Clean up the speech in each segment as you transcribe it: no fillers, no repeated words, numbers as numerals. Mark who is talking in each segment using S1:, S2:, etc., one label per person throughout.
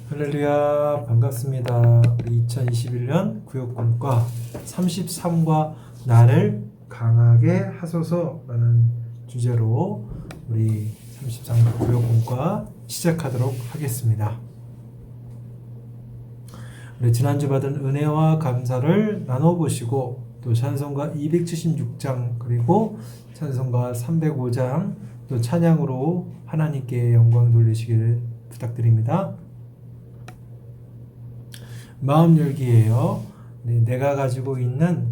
S1: 할렐루야, 반갑습니다. 우리 2021년 구역공과 33과 나를 강하게 하소서라는 주제로 우리 33과 구역공과 시작하도록 하겠습니다. 우리 지난주 받은 은혜와 감사를 나눠보시고 또 찬송가 276장 그리고 찬송가 305장 또 찬양으로 하나님께 영광 돌리시기를 부탁드립니다. 마음 열기예요. 내가 가지고 있는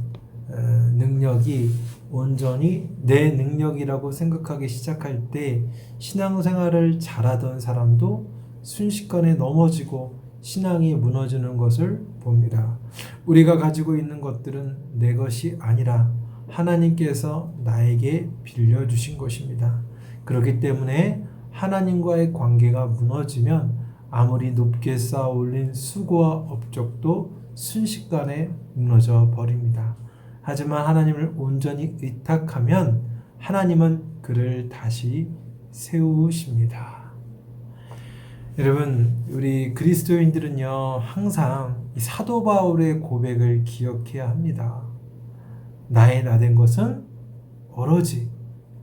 S1: 능력이 온전히 내 능력이라고 생각하기 시작할 때 신앙생활을 잘하던 사람도 순식간에 넘어지고 신앙이 무너지는 것을 봅니다. 우리가 가지고 있는 것들은 내 것이 아니라 하나님께서 나에게 빌려주신 것입니다. 그렇기 때문에 하나님과의 관계가 무너지면 아무리 높게 쌓아 올린 수고와 업적도 순식간에 무너져 버립니다. 하지만 하나님을 온전히 의탁하면 하나님은 그를 다시 세우십니다. 여러분, 우리 그리스도인들은요, 항상 이 사도 바울의 고백을 기억해야 합니다. 나의 나된 것은 오로지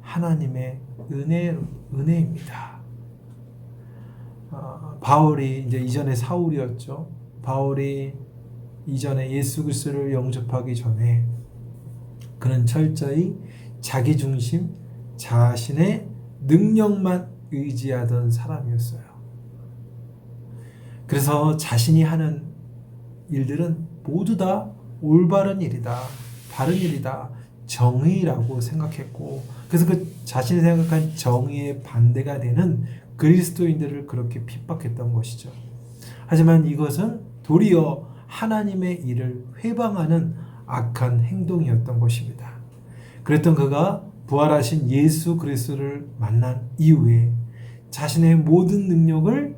S1: 하나님의 은혜입니다. 바울이 이제 이전에 사울이었죠. 바울이 이전에 예수 그리스도를 영접하기 전에 그는 철저히 자기 중심, 자신의 능력만 의지하던 사람이었어요. 그래서 자신이 하는 일들은 모두 다 올바른 일이다, 바른 일이다, 정의라고 생각했고, 그래서 그 자신이 생각한 정의의 반대가 되는 그리스도인들을 그렇게 핍박했던 것이죠. 하지만 이것은 도리어 하나님의 일을 회방하는 악한 행동이었던 것입니다. 그랬던 그가 부활하신 예수 그리스도를 만난 이후에 자신의 모든 능력을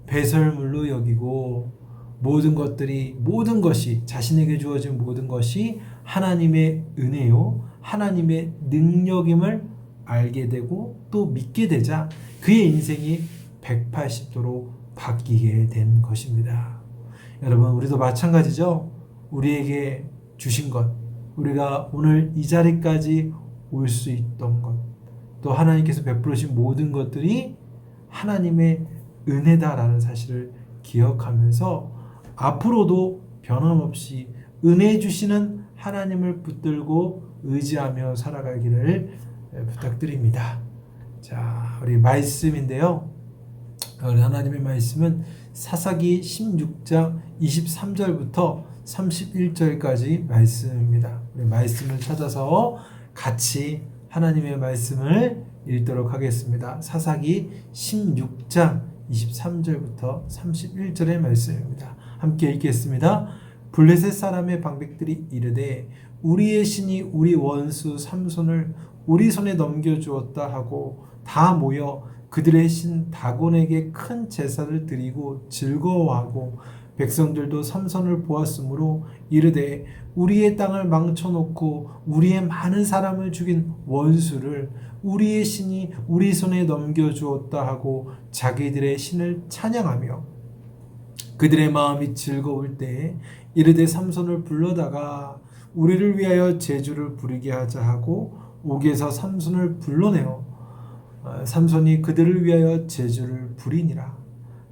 S1: 배설물로 여기고 모든 것이 자신에게 주어진 모든 것이 하나님의 은혜요, 하나님의 능력임을 알게 되고 또 믿게 되자 그의 인생이 180도로 바뀌게 된 것입니다. 여러분, 우리도 마찬가지죠. 우리에게 주신 것, 우리가 오늘 이 자리까지 올 수 있던 것, 또 하나님께서 베풀으신 모든 것들이 하나님의 은혜다라는 사실을 기억하면서 앞으로도 변함없이 은혜 주시는 하나님을 붙들고 의지하며 살아가기를 부탁드립니다. 자, 우리 말씀인데요. 우리 하나님의 말씀은 사사기 16장 23절부터 31절까지 말씀입니다. 우리 말씀을 찾아서 같이 하나님의 말씀을 읽도록 하겠습니다. 사사기 16장 23절부터 31절의 말씀입니다. 함께 읽겠습니다. 블레셋 사람의 방백들이 이르되 우리의 신이 우리 원수 삼손을 우리 손에 넘겨주었다 하고 다 모여 그들의 신 다곤에게 큰 제사를 드리고 즐거워하고 백성들도 삼손을 보았으므로 이르되 우리의 땅을 망쳐놓고 우리의 많은 사람을 죽인 원수를 우리의 신이 우리 손에 넘겨주었다 하고 자기들의 신을 찬양하며 그들의 마음이 즐거울 때에 이르되 삼손을 불러다가 우리를 위하여 제주를 부리게 하자 하고 옥에서 삼손을 불러내어 삼손이 그들을 위하여 제주를 부리니라.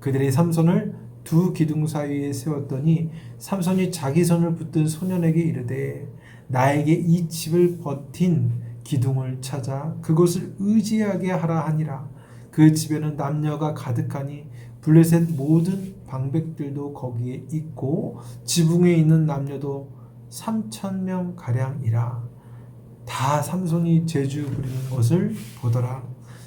S1: 그들이 삼손을 두 기둥 사이에 세웠더니 삼손이 자기 손을 붙든 소년에게 이르되 나에게 이 집을 버틴 기둥을 찾아 그곳을 의지하게 하라 하니라. 그 집에는 남녀가 가득하니 블레셋 모든 방백들도 거기에 있고 지붕에 있는 남녀도 3,000명 가량이라. 다 삼손이 제주 부리는 것을 보더라.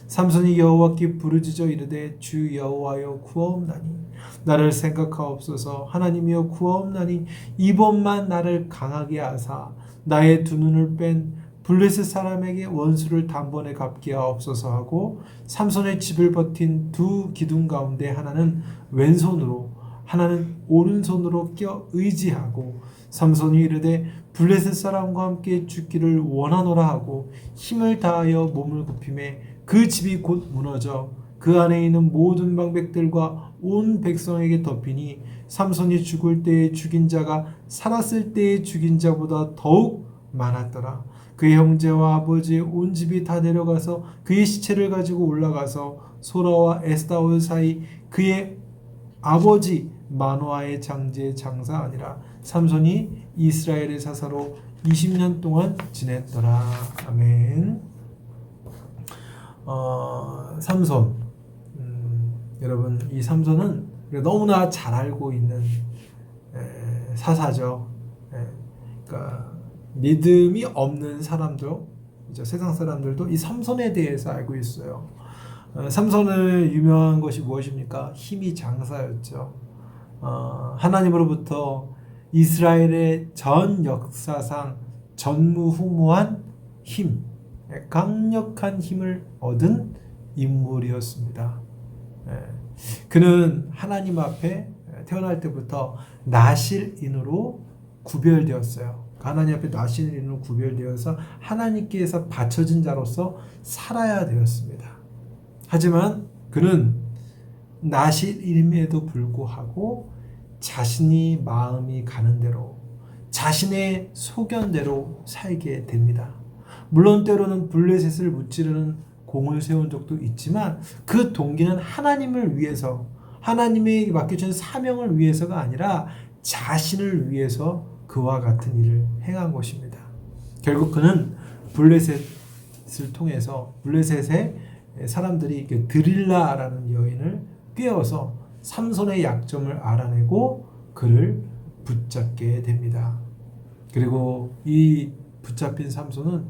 S1: 삼손이 여호와께 부르짖어 이르되 주 여호와여 구하옵나니 나를 생각하옵소서. 하나님이여 구하옵나니 이번만 나를 강하게 하사 나의 두 눈을 뺀 블레셋 사람에게 원수를 단번에 갚게 하옵소서 하고 삼손의 집을 버틴 두 기둥 가운데 하나는 왼손으로 하나는 오른손으로 껴 의지하고 삼손이 이르되 블레셋 사람과 함께 죽기를 원하노라 하고 힘을 다하여 몸을 굽히매 그 집이 곧 무너져 그 안에 있는 모든 방백들과 온 백성에게 덮이니 삼손이 죽을 때에 죽인 자가 살았을 때에 죽인 자보다 더욱 많았더라. 그의 형제와 아버지의 온 집이 다 내려가서 그의 시체를 가지고 올라가서 소라와 에스다올 사이 그의 아버지 마노아의 장제에 장사하니라. 삼손이 이스라엘의 사사로 20년 동안 지냈더라. 아멘. 삼손, 여러분, 이 삼손은 너무나 잘 알고 있는 사사죠. 그러니까 믿음이 없는 사람도, 세상 사람들도 이 삼손에 대해서 알고 있어요. 삼손의 유명한 것이 무엇입니까? 힘이 장사였죠. 하나님으로부터 이스라엘의 전 역사상 전무후무한 힘, 강력한 힘을 얻은 인물이었습니다. 그는 하나님 앞에 태어날 때부터 나실인으로 구별되었어요. 하나님 앞에 나실인으로 구별되어서 하나님께서 바쳐진 자로서 살아야 되었습니다. 하지만 그는 나실인임에도 불구하고 자신이 마음이 가는 대로 자신의 소견대로 살게 됩니다. 물론 때로는 블레셋을 무찌르는 공을 세운 적도 있지만 그 동기는 하나님을 위해서, 하나님에게 맡겨진 사명을 위해서가 아니라 자신을 위해서 그와 같은 일을 행한 것입니다. 결국 그는 블레셋을 통해서 블레셋의 사람들이 드릴라라는 여인을 꿰어서 삼손의 약점을 알아내고 그를 붙잡게 됩니다. 그리고 이 붙잡힌 삼손은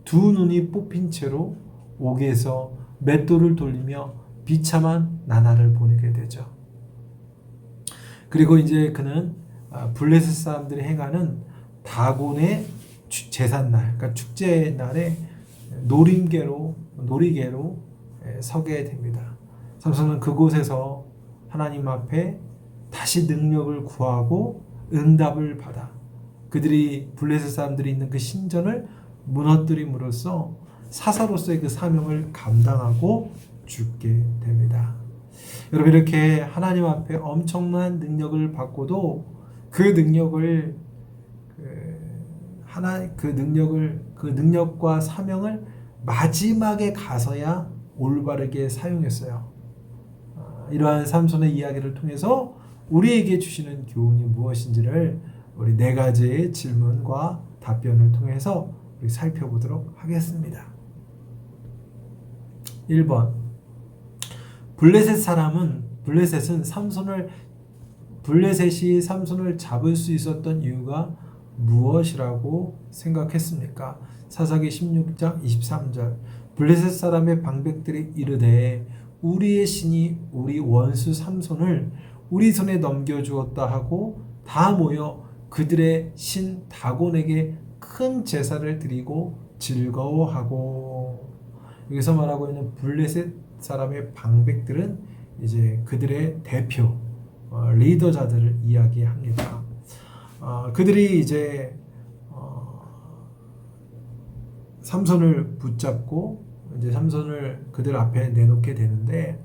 S1: 두 눈이 뽑힌 채로 옥에서 맷돌을 돌리며 비참한 나날을 보내게 되죠. 그리고 이제 그는 블레셋 사람들이 행하는 다곤의 제삿날, 그러니까 축제날에 놀이개로 서게 됩니다. 삼손은 그곳에서 하나님 앞에 다시 능력을 구하고 응답을 받아 그들이 블레셋 사람들이 있는 그 신전을 무너뜨림으로써 사사로서의 그 사명을 감당하고 죽게 됩니다. 여러분, 이렇게 하나님 앞에 엄청난 능력을 받고도 그 능력과 사명을 마지막에 가서야 올바르게 사용했어요. 이러한 삼손의 이야기를 통해서 우리에게 주시는 교훈이 무엇인지를 우리 네 가지의 질문과 답변을 통해서 우리 살펴보도록 하겠습니다. 1번, 블레셋은 블레셋이 삼손을 잡을 수 있었던 이유가 무엇이라고 생각했습니까? 사사기 16장 23절, 블레셋 사람의 방백들이 이르되 우리의 신이 우리 원수 삼손을 우리 손에 넘겨주었다 하고 다 모여 그들의 신 다곤에게 큰 제사를 드리고 즐거워하고. 여기서 말하고 있는 블레셋 사람의 방백들은 이제 그들의 대표 리더자들을 이야기합니다. 그들이 이제 삼손을 붙잡고 이제 삼손을 그들 앞에 내놓게 되는데,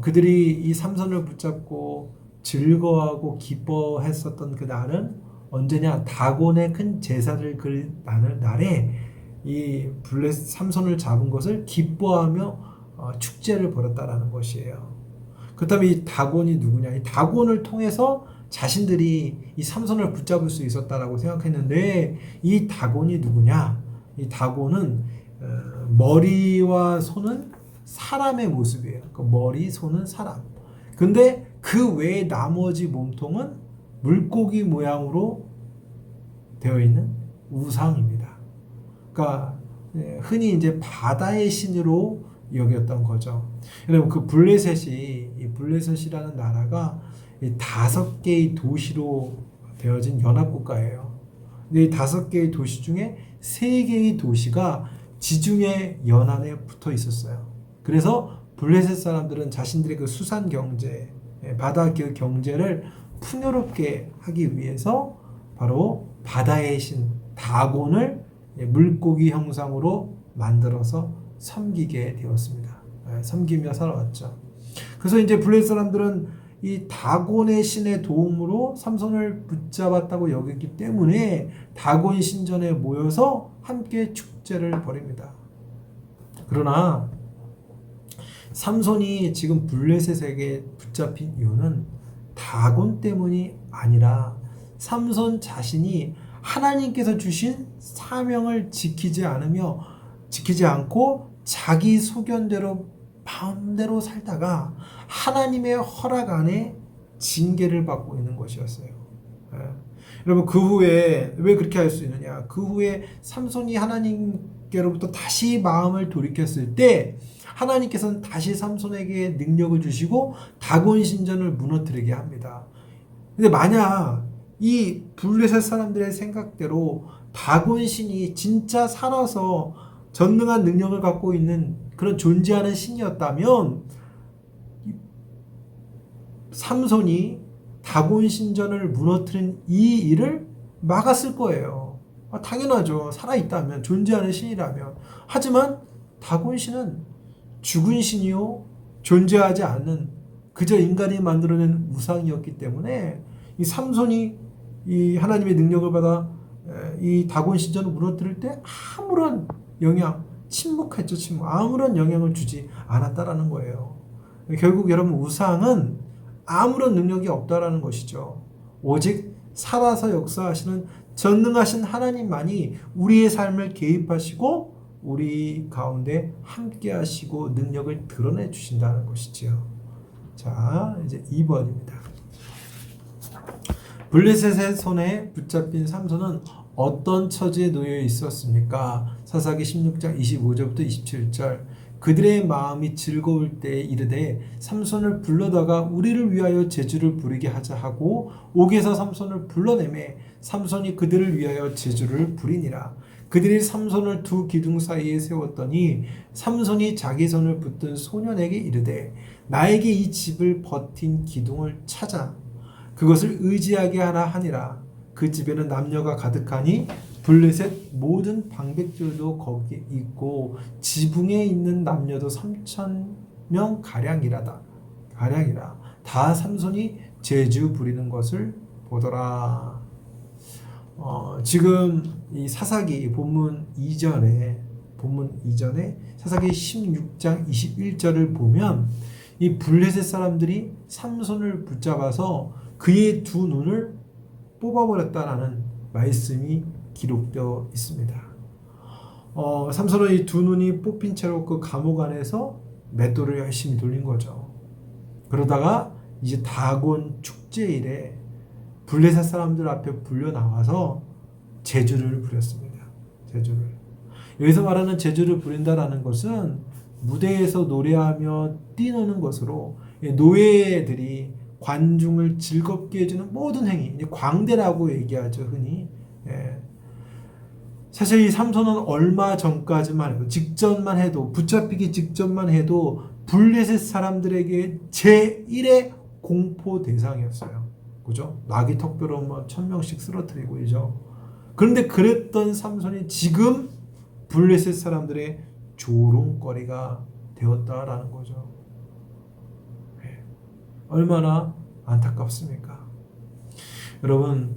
S1: 그들이 이 삼손을 붙잡고 즐거워하고 기뻐했었던 그 날은 언제냐? 다곤의 큰 제사를 그 날에 이 삼손을 잡은 것을 기뻐하며 축제를 벌였다라는 것이에요. 그렇다면 이 다곤이 누구냐? 이 다곤을 통해서 자신들이 이 삼손을 붙잡을 수 있었다라고 생각했는데, 이 다곤이 누구냐? 이 다곤은 머리와 손은 사람의 모습이에요. 그 머리, 손은 사람. 근데 그 외에 나머지 몸통은 물고기 모양으로 되어 있는 우상입니다. 그러니까 흔히 이제 바다의 신으로 여겼던 거죠. 여러분, 그 블레셋이라는 나라가 5개의 도시로 되어진 연합국가예요. 근데 이 5개의 도시 중에 3개의 도시가 지중해 연안에 붙어 있었어요. 그래서 블레셋 사람들은 자신들의 그 수산 경제, 바다 그 경제를 풍요롭게 하기 위해서 바로 바다의 신 다곤을 물고기 형상으로 만들어서 섬기게 되었습니다. 섬기며 살아왔죠. 그래서 이제 블레셋 사람들은 이 다곤의 신의 도움으로 삼손을 붙잡았다고 여겼기 때문에 다곤 신전에 모여서 함께 축제를 벌입니다. 그러나 삼손이 지금 블레셋에게 붙잡힌 이유는 다곤 때문이 아니라 삼손 자신이 하나님께서 주신 사명을 지키지 않고 자기 소견대로 마음대로 살다가 하나님의 허락 안에 징계를 받고 있는 것이었어요. 여러분, 그 후에 왜 그렇게 할 수 있느냐? 그 후에 삼손이 하나님께로부터 다시 마음을 돌이켰을 때 하나님께서는 다시 삼손에게 능력을 주시고 다곤 신전을 무너뜨리게 합니다. 근데 만약 이 블레셋 사람들의 생각대로 다곤 신이 진짜 살아서 전능한 능력을 갖고 있는 그런 존재하는 신이었다면 삼손이 다곤 신전을 무너뜨린 이 일을 막았을 거예요. 당연하죠. 살아있다면, 존재하는 신이라면. 하지만 다곤 신은 죽은 신이요, 존재하지 않는 그저 인간이 만들어낸 우상이었기 때문에 이 삼손이 이 하나님의 능력을 받아 이 다곤 신전을 무너뜨릴 때 아무런 침묵했죠. 아무런 영향을 주지 않았다라는 거예요. 결국 여러분, 우상은 아무런 능력이 없다라는 것이죠. 오직 살아서 역사하시는 전능하신 하나님만이 우리의 삶을 개입하시고 우리 가운데 함께 하시고 능력을 드러내 주신다는 것이지요. 자, 이제 2번입니다. 블레셋의 손에 붙잡힌 삼손은 어떤 처지에 놓여 있었습니까? 사사기 16장 25절부터 27절. 그들의 마음이 즐거울 때에 이르되 삼손을 불러다가 우리를 위하여 제주를 부리게 하자 하고 옥에서 삼손을 불러내매 삼손이 그들을 위하여 제주를 부리니라. 그들이 삼손을 두 기둥 사이에 세웠더니 삼손이 자기 손을 붙든 소년에게 이르되 나에게 이 집을 버틴 기둥을 찾아 그것을 의지하게 하라 하니라. 그 집에는 남녀가 가득하니 블레셋 모든 방백들도 거기 있고 지붕에 있는 남녀도 3,000명 가량이라. 다 삼손이 제주 부리는 것을 보더라. 지금 이 사사기 본문 이전에 사사기 16장 21절을 보면 이 블레셋 사람들이 삼손을 붙잡아서 그의 두 눈을 뽑아버렸다라는 말씀이 기록되어 있습니다. 삼손은 이 두 눈이 뽑힌 채로 그 감옥 안에서 맷돌을 열심히 돌린 거죠. 그러다가 이제 다곤 축제일에 블레셋 사람들 앞에 불려 나와서 제주를 부렸습니다. 제주를. 여기서 말하는 제주를 부린다라는 것은 무대에서 노래하며 뛰노는 것으로 노예들이 관중을 즐겁게 해주는 모든 행위, 광대라고 얘기하죠, 흔히. 사실 이 삼손은 얼마 전까지만 해도, 붙잡히기 직전만 해도 블레셋 사람들에게 제1의 공포 대상이었어요. 그죠? 나귀 턱뼈로 1,000명씩 쓰러뜨리고, 그죠? 그런데 그랬던 삼손이 지금 블레셋 사람들의 조롱거리가 되었다라는 거죠. 얼마나 안타깝습니까? 여러분,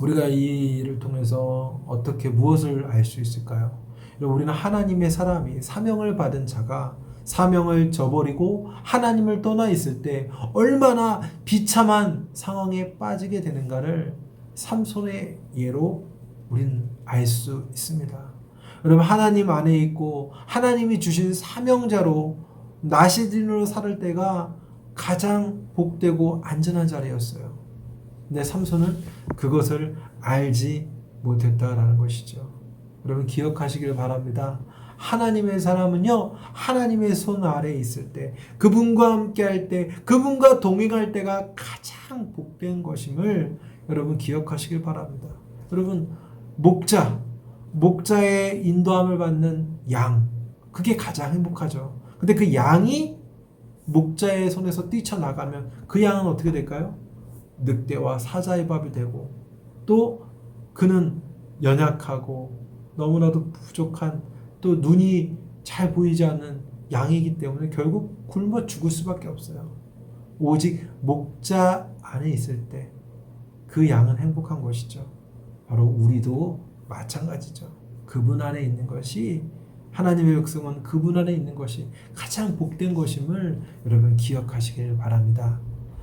S1: 우리가 이 일을 통해서 어떻게 무엇을 알 수 있을까요? 여러분, 우리는 하나님의 사람이, 사명을 받은 자가 사명을 저버리고 하나님을 떠나 있을 때 얼마나 비참한 상황에 빠지게 되는가를 삼손의 예로 우리는 알 수 있습니다. 여러분, 하나님 안에 있고 하나님이 주신 사명자로 나시린으로 살 때가 가장 복되고 안전한 자리였어요. 근데 삼손은 그것을 알지 못했다라는 것이죠. 여러분, 기억하시길 바랍니다. 하나님의 사람은요, 하나님의 손 아래에 있을 때, 그분과 함께 할 때, 그분과 동행할 때가 가장 복된 것임을 여러분 기억하시길 바랍니다. 여러분, 목자의 인도함을 받는 양, 그게 가장 행복하죠. 근데 그 양이 목자의 손에서 뛰쳐나가면 그 양은 어떻게 될까요? 늑대와 사자의 밥이 되고, 또 그는 연약하고 너무나도 부족한, 또 눈이 잘 보이지 않는 양이기 때문에 결국 굶어 죽을 수밖에 없어요. 오직 목자 안에 있을 때 그 양은 행복한 것이죠. 바로 우리도 마찬가지죠. 그분 안에 있는 것이, 하나님의 백성은 그분 안에 있는 것이 가장 복된 것임을 여러분 기억하시길 바랍니다.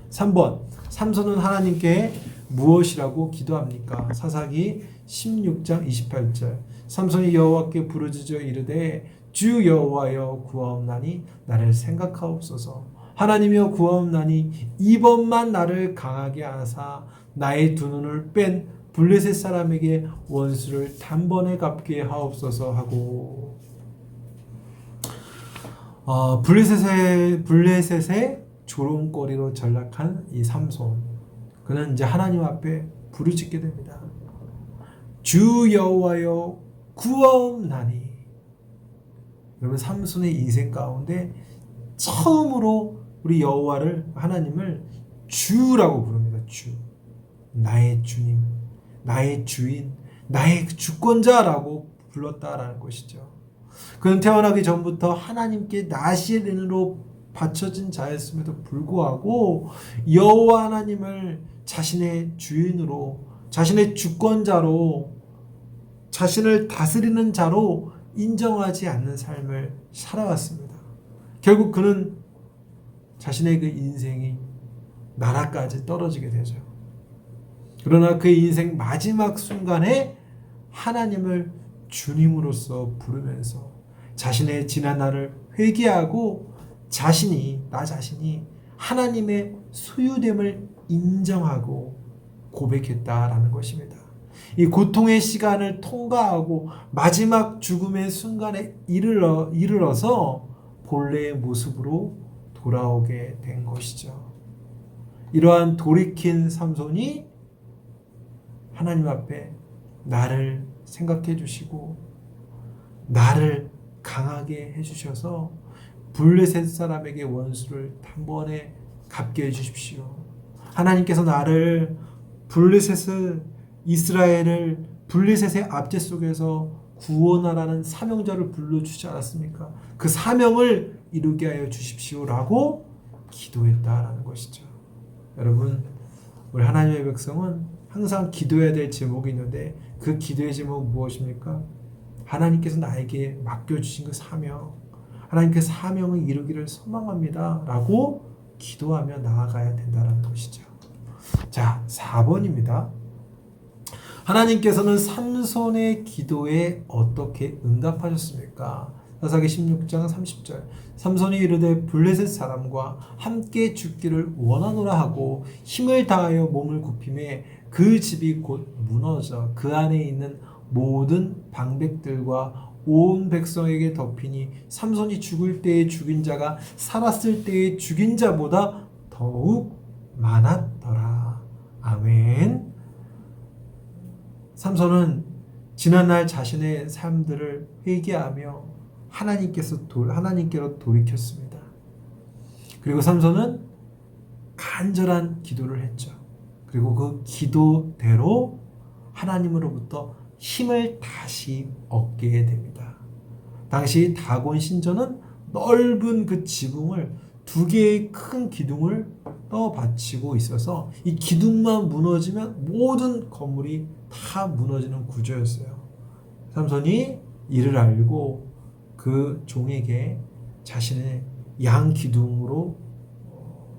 S1: 3번, 삼손은 하나님께 무엇이라고 기도합니까? 사사기 16장 28절. 삼손이 여호와께 부르짖어 이르되 주 여호와여 구하옵나니 나를 생각하옵소서. 하나님이여 구하옵나니 이번만 나를 강하게 하사 나의 두 눈을 뺀 블레셋 사람에게 원수를 단번에 갚게 하옵소서 하고, 블레셋의 조롱거리로 전락한 이 삼손, 그는 이제 하나님 앞에 부르짖게 됩니다. 주 여호와여 구하옵나니. 여러분, 삼손의 인생 가운데 처음으로 우리 여호와를, 하나님을 주라고 부릅니다. 주, 나의 주님, 나의 주인, 나의 주권자라고 불렀다라는 것이죠. 그는 태어나기 전부터 하나님께 나시린으로 바쳐진 자였음에도 불구하고 여호와 하나님을 자신의 주인으로, 자신의 주권자로, 자신을 다스리는 자로 인정하지 않는 삶을 살아왔습니다. 결국 그는 자신의 그 인생이 나라까지 떨어지게 되죠. 그러나 그의 인생 마지막 순간에 하나님을 주님으로서 부르면서 자신의 지난 날을 회개하고 나 자신이 하나님의 소유됨을 인정하고 고백했다라는 것입니다. 이 고통의 시간을 통과하고 마지막 죽음의 순간에 이르러서 본래의 모습으로 돌아오게 된 것이죠. 이러한 돌이킨 삼손이 하나님 앞에 나를 생각해 주시고 나를 강하게 해주셔서 블레셋 사람에게 원수를 단번에 갚게 해주십시오. 하나님께서 나를 이스라엘을 블레셋의 압제 속에서 구원하라는 사명자를 불러주지 않았습니까? 그 사명을 이루게 하여 주십시오라고 기도했다라는 것이죠. 여러분, 우리 하나님의 백성은 항상 기도해야 될 제목이 있는데 그 기도의 제목은 무엇입니까? 하나님께서 나에게 맡겨주신 그 사명, 하나님께 사명을 이루기를 소망합니다 라고 기도하며 나아가야 된다는 것이죠. 자, 4번입니다. 하나님께서는 삼손의 기도에 어떻게 응답하셨습니까? 사사기 16장 30절. 삼손이 이르되 블레셋 사람과 함께 죽기를 원하노라 하고 힘을 다하여 몸을 굽히매 그 집이 곧 무너져 그 안에 있는 모든 방백들과 온 백성에게 덮이니 삼손이 죽을 때에 죽인 자가 살았을 때에 죽인 자보다 더욱 많았더라. 아멘. 삼손은 지난날 자신의 삶들을 회개하며 하나님께로 돌이켰습니다. 그리고 삼손은 간절한 기도를 했죠. 그리고 그 기도대로 하나님으로부터 힘을 다시 얻게 됩니다. 당시 다곤 신전은 넓은 그 지붕을 두 개의 큰 기둥을 떠받치고 있어서 이 기둥만 무너지면 모든 건물이 다 무너지는 구조였어요. 삼손이 이를 알고 그 종에게 자신의 양 기둥으로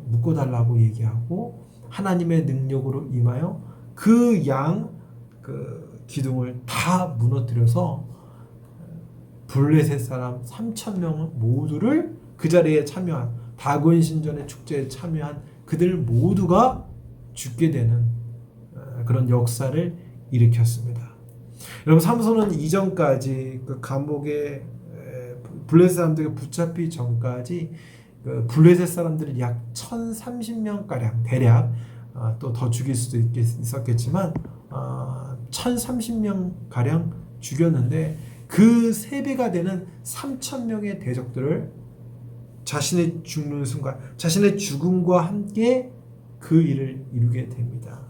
S1: 묶어달라고 얘기하고 하나님의 능력으로 임하여 그 기둥을 다 무너뜨려서 블레셋 사람 3,000명 모두를, 그 자리에 참여한 다곤 신전의 축제에 참여한 그들 모두가 죽게 되는 그런 역사를 일으켰습니다. 여러분, 삼손은 이전까지 그 감옥에 블레셋 사람들에게 붙잡히기 전까지 블레셋 사람들을 약 1,030명가량 대략, 또 더 죽일 수도 있었겠지만 1,030명가량 죽였는데 그 3배가 되는 3,000명의 대적들을 자신의 죽는 순간, 자신의 죽음과 함께 그 일을 이루게 됩니다.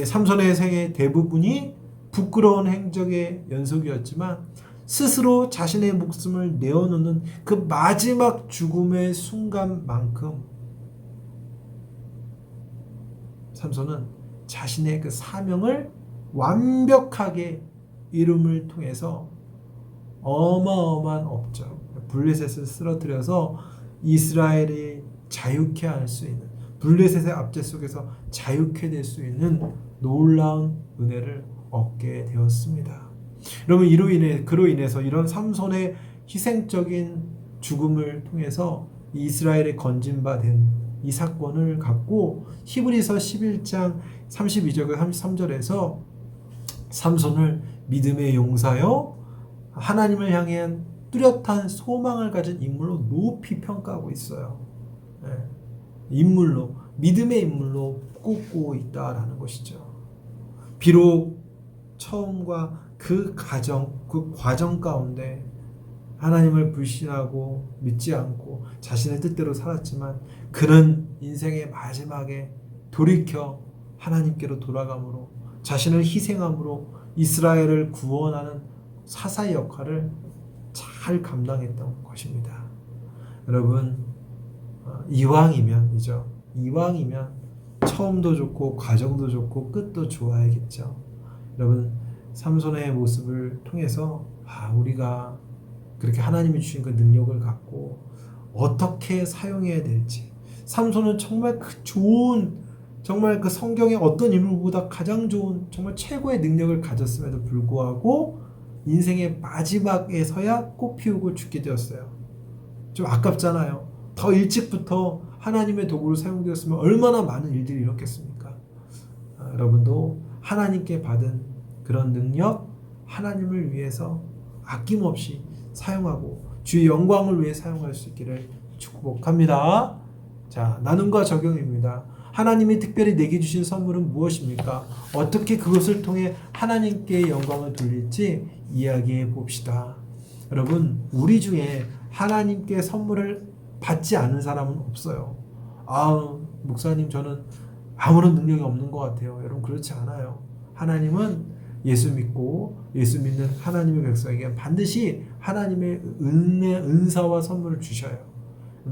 S1: 삼손의 생애 대부분이 부끄러운 행적의 연속이었지만 스스로 자신의 목숨을 내어놓는 그 마지막 죽음의 순간만큼 삼손은 자신의 그 사명을 완벽하게 이룸을 통해서 어마어마한 업적, 블레셋을 쓰러뜨려서 이스라엘이 자유케 할 수 있는, 블레셋의 압제 속에서 자유케 될 수 있는 놀라운 은혜를 얻게 되었습니다. 여러분, 그로 인해서 이런 삼손의 희생적인 죽음을 통해서 이스라엘의 건진바된 이 사건을 갖고 히브리서 11장 32절과 33절에서 삼손을 믿음의 용사요 하나님을 향한 뚜렷한 소망을 가진 인물로 높이 평가하고 있어요. 인물로, 믿음의 인물로 꼽고 있다라는 것이죠. 비록 처음과 그 과정 가운데 하나님을 불신하고 믿지 않고 자신의 뜻대로 살았지만 그는 인생의 마지막에 돌이켜 하나님께로 돌아감으로 자신을 희생함으로 이스라엘을 구원하는 사사의 역할을 잘 감당했던 것입니다. 여러분, 이왕이면 처음도 좋고 과정도 좋고 끝도 좋아야겠죠. 여러분, 삼손의 모습을 통해서 우리가 그렇게 하나님이 주신 그 능력을 갖고 어떻게 사용해야 될지, 삼손은 정말 정말 그 성경의 어떤 인물보다 가장 좋은 정말 최고의 능력을 가졌음에도 불구하고 인생의 마지막에서야 꽃 피우고 죽게 되었어요. 좀 아깝잖아요. 더 일찍부터 하나님의 도구로 사용되었으면 얼마나 많은 일들이 일었겠습니까? 여러분도 하나님께 받은 그런 능력, 하나님을 위해서 아낌없이 사용하고 주의 영광을 위해 사용할 수 있기를 축복합니다. 자, 나눔과 적용입니다. 하나님이 특별히 내게 주신 선물은 무엇입니까? 어떻게 그것을 통해 하나님께 영광을 돌릴지 이야기해 봅시다. 여러분, 우리 중에 하나님께 선물을 받지 않은 사람은 없어요. 목사님, 저는 아무런 능력이 없는 것 같아요. 여러분, 그렇지 않아요. 하나님은 예수 믿고 예수 믿는 하나님의 백성에게 반드시 하나님의 은사와 선물을 주셔요.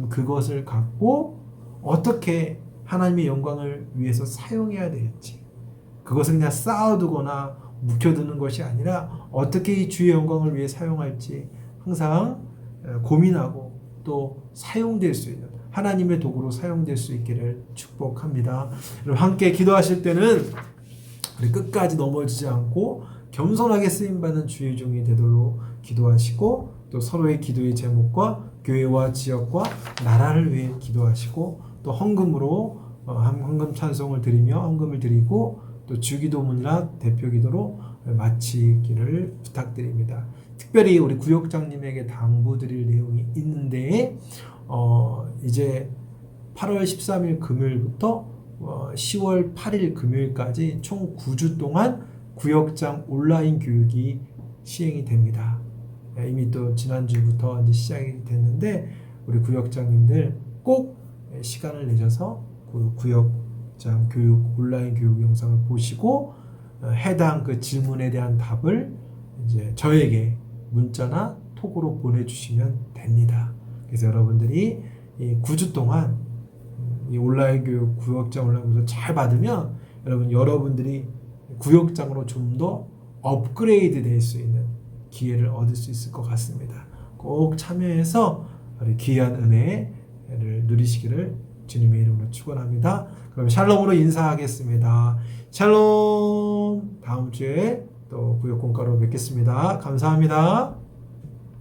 S1: 그것을 갖고 어떻게 하나님의 영광을 위해서 사용해야 될지, 그것을 그냥 쌓아두거나 묵혀두는 것이 아니라 어떻게 이 주의 영광을 위해 사용할지 항상 고민하고 또 사용될 수 있는 하나님의 도구로 사용될 수 있기를 축복합니다. 여러분, 함께 기도하실 때는 우리 끝까지 넘어지지 않고 겸손하게 쓰임받는 주의 종이 되도록 기도하시고, 또 서로의 기도의 제목과 교회와 지역과 나라를 위해 기도하시고, 또 헌금으로 헌금 찬송을 드리며 헌금을 드리고, 또 주기도문이나 대표기도로 마치기를 부탁드립니다. 특별히 우리 구역장님에게 당부드릴 내용이 있는데, 이제 8월 13일 금요일부터 10월 8일 금요일까지 총 9주 동안 구역장 온라인 교육이 시행이 됩니다. 이미 또 지난주부터 이제 시작이 됐는데, 우리 구역장님들 꼭 시간을 내셔서 그 구역장 교육 온라인 교육 영상을 보시고 해당 그 질문에 대한 답을 이제 저에게 문자나 톡으로 보내주시면 됩니다. 그래서 여러분들이 이 9주 동안 이 온라인 교육, 구역장 온라인 교육을 잘 받으면 여러분들이 구역장으로 좀 더 업그레이드 될 수 있는 기회를 얻을 수 있을 것 같습니다. 꼭 참여해서 우리 귀한 은혜를 누리시기를 주님의 이름으로 축원합니다. 그럼 샬롬으로 인사하겠습니다. 샬롬. 다음 주에 또 구역 공과로 뵙겠습니다. 감사합니다.